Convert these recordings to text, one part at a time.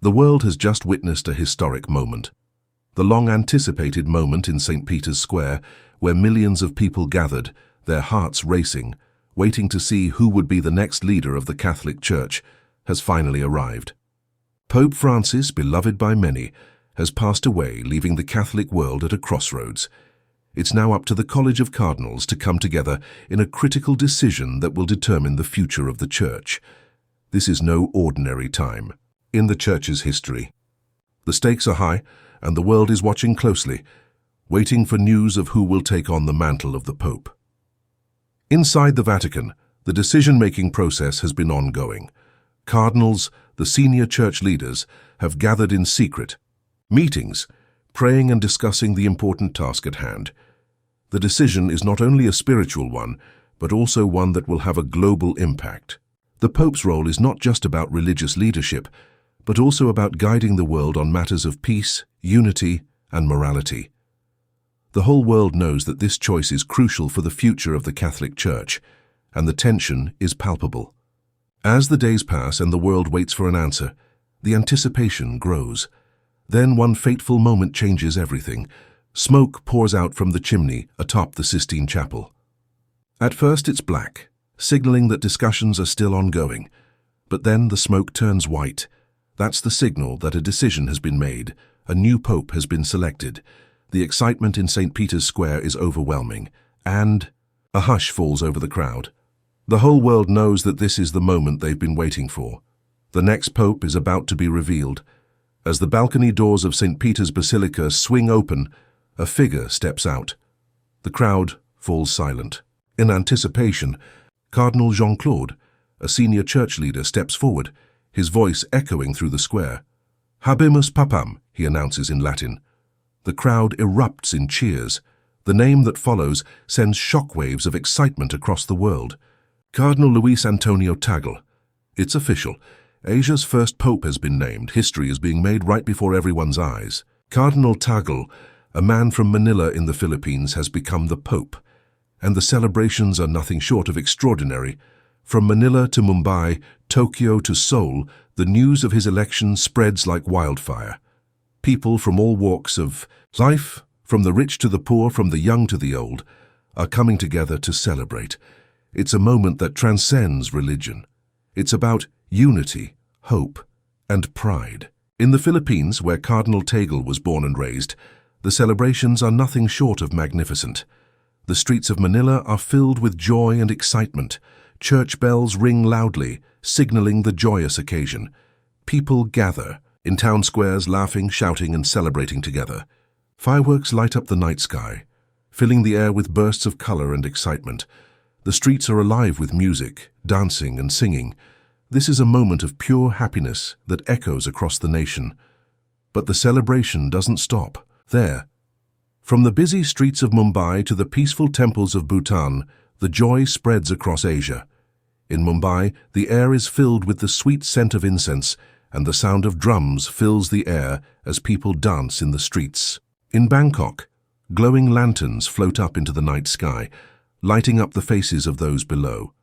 The world has just witnessed a historic moment. The long-anticipated moment in St. Peter's Square, where millions of people gathered, their hearts racing, waiting to see who would be the next leader of the Catholic Church, has finally arrived. Pope Francis, beloved by many, has passed away, leaving the Catholic world at a crossroads. It's now up to the College of Cardinals to come together in a critical decision that will determine the future of the Church. This is no ordinary time in the Church's history. The stakes are high, and the world is watching closely, waiting for news of who will take on the mantle of the Pope. Inside the Vatican, the decision-making process has been ongoing. Cardinals, the senior church leaders, have gathered in secret meetings, praying and discussing the important task at hand. The decision is not only a spiritual one, but also one that will have a global impact. The Pope's role is not just about religious leadership, but also about guiding the world on matters of peace, unity, and morality. The whole world knows that this choice is crucial for the future of the Catholic Church, and the tension is palpable. As the days pass and the world waits for an answer, the anticipation grows. Then one fateful moment changes everything. Smoke pours out from the chimney atop the Sistine Chapel. At first it's black, signaling that discussions are still ongoing. But then the smoke turns white. That's the signal that a decision has been made. A new pope has been selected. The excitement in St. Peter's Square is overwhelming, and a hush falls over the crowd. The whole world knows that this is the moment they've been waiting for. The next pope is about to be revealed. As the balcony doors of St. Peter's Basilica swing open, a figure steps out. The crowd falls silent. In anticipation, Cardinal Jean-Claude, a senior church leader, steps forward, his voice echoing through the square. "Habemus Papam," he announces in Latin. The crowd erupts in cheers. The name that follows sends shockwaves of excitement across the world. Cardinal Luis Antonio Tagle. It's official. Asia's first pope has been named. History is being made right before everyone's eyes. Cardinal Tagle, a man from Manila in the Philippines, has become the pope. And the celebrations are nothing short of extraordinary. From Manila to Mumbai, Tokyo to Seoul, the news of his election spreads like wildfire. People from all walks of life, from the rich to the poor, from the young to the old, are coming together to celebrate. It's a moment that transcends religion. It's about unity, hope, and pride. In the Philippines, where Cardinal Tagle was born and raised, the celebrations are nothing short of magnificent. The streets of Manila are filled with joy and excitement. Church bells ring loudly, signaling the joyous occasion. People gather in town squares, laughing, shouting, and celebrating together. Fireworks light up the night sky, filling the air with bursts of color and excitement. The streets are alive with music, dancing, and singing. This is a moment of pure happiness that echoes across the nation. But the celebration doesn't stop there. From the busy streets of Mumbai to the peaceful temples of Bhutan, the joy spreads across Asia. In Mumbai, the air is filled with the sweet scent of incense, and the sound of drums fills the air as people dance in the streets. In Bangkok, glowing lanterns float up into the night sky, lighting up the faces of those below.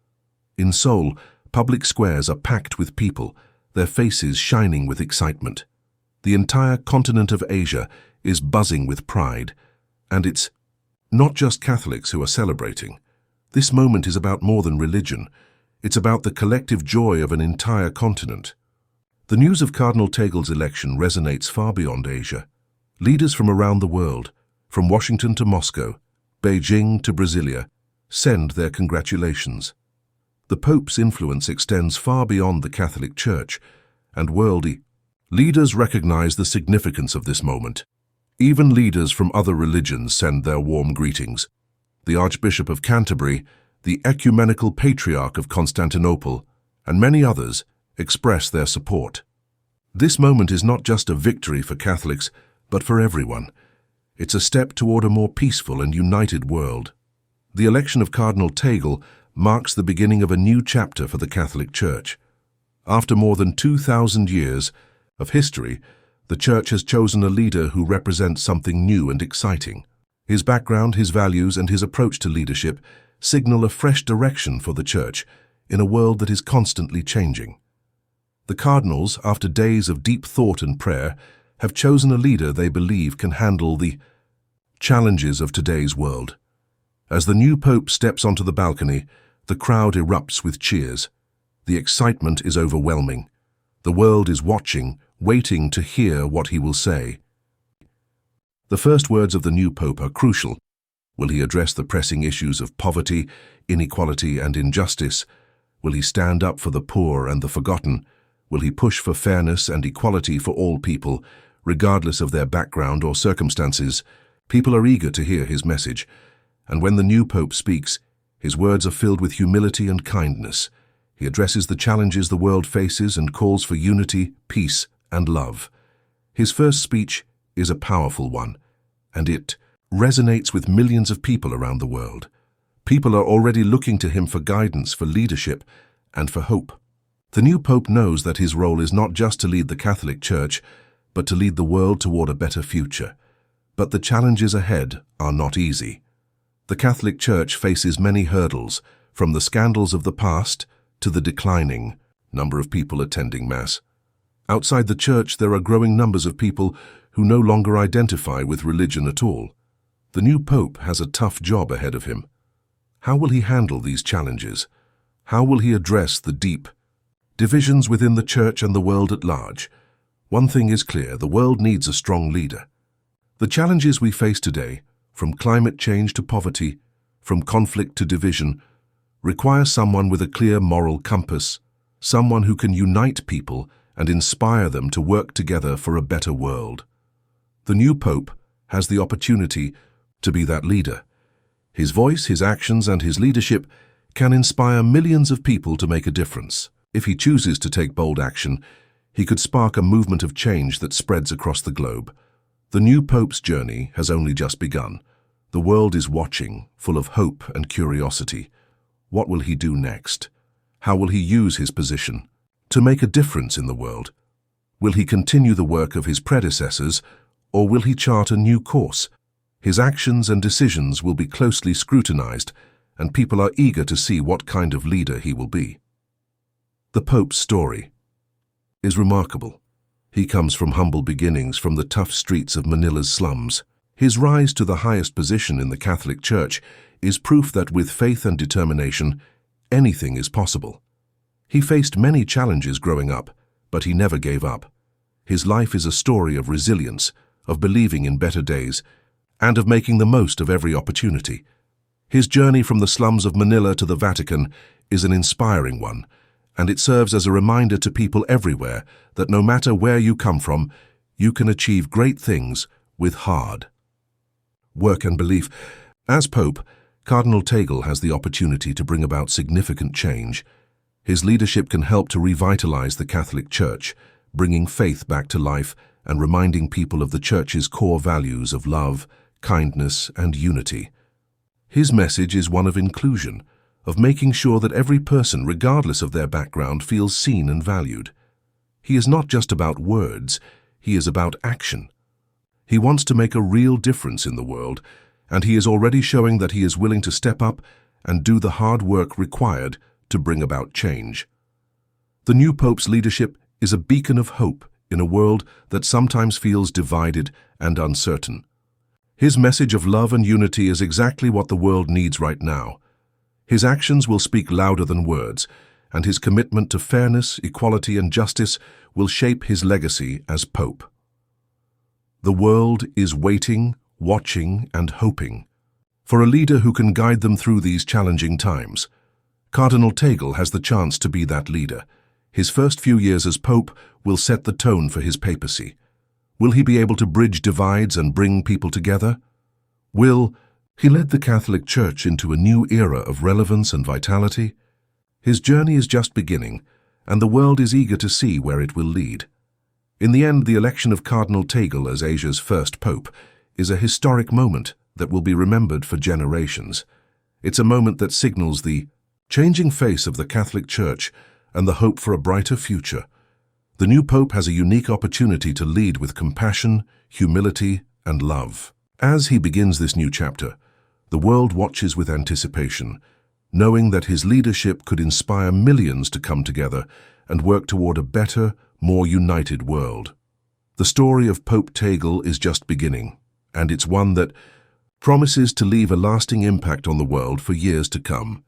In Seoul, public squares are packed with people, their faces shining with excitement. The entire continent of Asia is buzzing with pride, and it's not just Catholics who are celebrating. This moment is about more than religion. It's about the collective joy of an entire continent. The news of Cardinal Tagle's election resonates far beyond Asia. Leaders from around the world, from Washington to Moscow, Beijing to Brasilia, send their congratulations. The Pope's influence extends far beyond the Catholic Church, and worldly leaders recognize the significance of this moment. Even leaders from other religions send their warm greetings. The Archbishop of Canterbury, the Ecumenical Patriarch of Constantinople, and many others express their support. This moment is not just a victory for Catholics, but for everyone. It's a step toward a more peaceful and united world. The election of Cardinal Tagle marks the beginning of a new chapter for the Catholic Church. After more than 2,000 years of history, the Church has chosen a leader who represents something new and exciting. His background, his values, and his approach to leadership signal a fresh direction for the Church in a world that is constantly changing. The cardinals, after days of deep thought and prayer, have chosen a leader they believe can handle the challenges of today's world. As the new pope steps onto the balcony, the crowd erupts with cheers. The excitement is overwhelming. The world is watching, waiting to hear what he will say. The first words of the new pope are crucial. Will he address the pressing issues of poverty, inequality, and injustice? Will he stand up for the poor and the forgotten? Will he push for fairness and equality for all people, regardless of their background or circumstances? People are eager to hear his message, and when the new pope speaks, his words are filled with humility and kindness. He addresses the challenges the world faces and calls for unity, peace, and love. His first speech is a powerful one, and it resonates with millions of people around the world. People are already looking to him for guidance, for leadership, and for hope. The new pope knows that his role is not just to lead the Catholic Church, but to lead the world toward a better future. But the challenges ahead are not easy. The Catholic Church faces many hurdles, from the scandals of the past to the declining number of people attending Mass. Outside the Church, there are growing numbers of people who no longer identify with religion at all. The new pope has a tough job ahead of him. How will he handle these challenges? How will he address the deep divisions within the Church and the world at large? One thing is clear: the world needs a strong leader. The challenges we face today, from climate change to poverty, from conflict to division, require someone with a clear moral compass, someone who can unite people and inspire them to work together for a better world. The new pope has the opportunity to be that leader. His voice, his actions, and his leadership can inspire millions of people to make a difference. If he chooses to take bold action, he could spark a movement of change that spreads across the globe. The new pope's journey has only just begun. The world is watching, full of hope and curiosity. What will he do next? How will he use his position to make a difference in the world? Will he continue the work of his predecessors, or will he chart a new course? His actions and decisions will be closely scrutinized, and people are eager to see what kind of leader he will be. The Pope's story is remarkable. He comes from humble beginnings, from the tough streets of Manila's slums. His rise to the highest position in the Catholic Church is proof that with faith and determination, anything is possible. He faced many challenges growing up, but he never gave up. His life is a story of resilience, of believing in better days, and of making the most of every opportunity. His journey from the slums of Manila to the Vatican is an inspiring one, and it serves as a reminder to people everywhere that no matter where you come from, you can achieve great things with hard work and belief. As Pope, Cardinal Tagle has the opportunity to bring about significant change. His leadership can help to revitalize the Catholic Church, bringing faith back to life and reminding people of the Church's core values of love, kindness, and unity. His message is one of inclusion, of making sure that every person, regardless of their background, feels seen and valued. He is not just about words, he is about action. He wants to make a real difference in the world, and he is already showing that he is willing to step up and do the hard work required to bring about change. The new Pope's leadership is a beacon of hope in a world that sometimes feels divided and uncertain. His message of love and unity is exactly what the world needs right now. His actions will speak louder than words, and his commitment to fairness, equality, and justice will shape his legacy as Pope. The world is waiting, watching, and hoping for a leader who can guide them through these challenging times. Cardinal Tagle has the chance to be that leader. His first few years as Pope will set the tone for his papacy. Will he be able to bridge divides and bring people together? Will he lead the Catholic Church into a new era of relevance and vitality? His journey is just beginning, and the world is eager to see where it will lead. In the end, the election of Cardinal Tagle as Asia's first Pope is a historic moment that will be remembered for generations. It's a moment that signals the changing face of the Catholic Church and the hope for a brighter future. The new Pope has a unique opportunity to lead with compassion, humility, and love. As he begins this new chapter, the world watches with anticipation, knowing that his leadership could inspire millions to come together and work toward a better, more united world. The story of Pope Tagle is just beginning, and it's one that promises to leave a lasting impact on the world for years to come.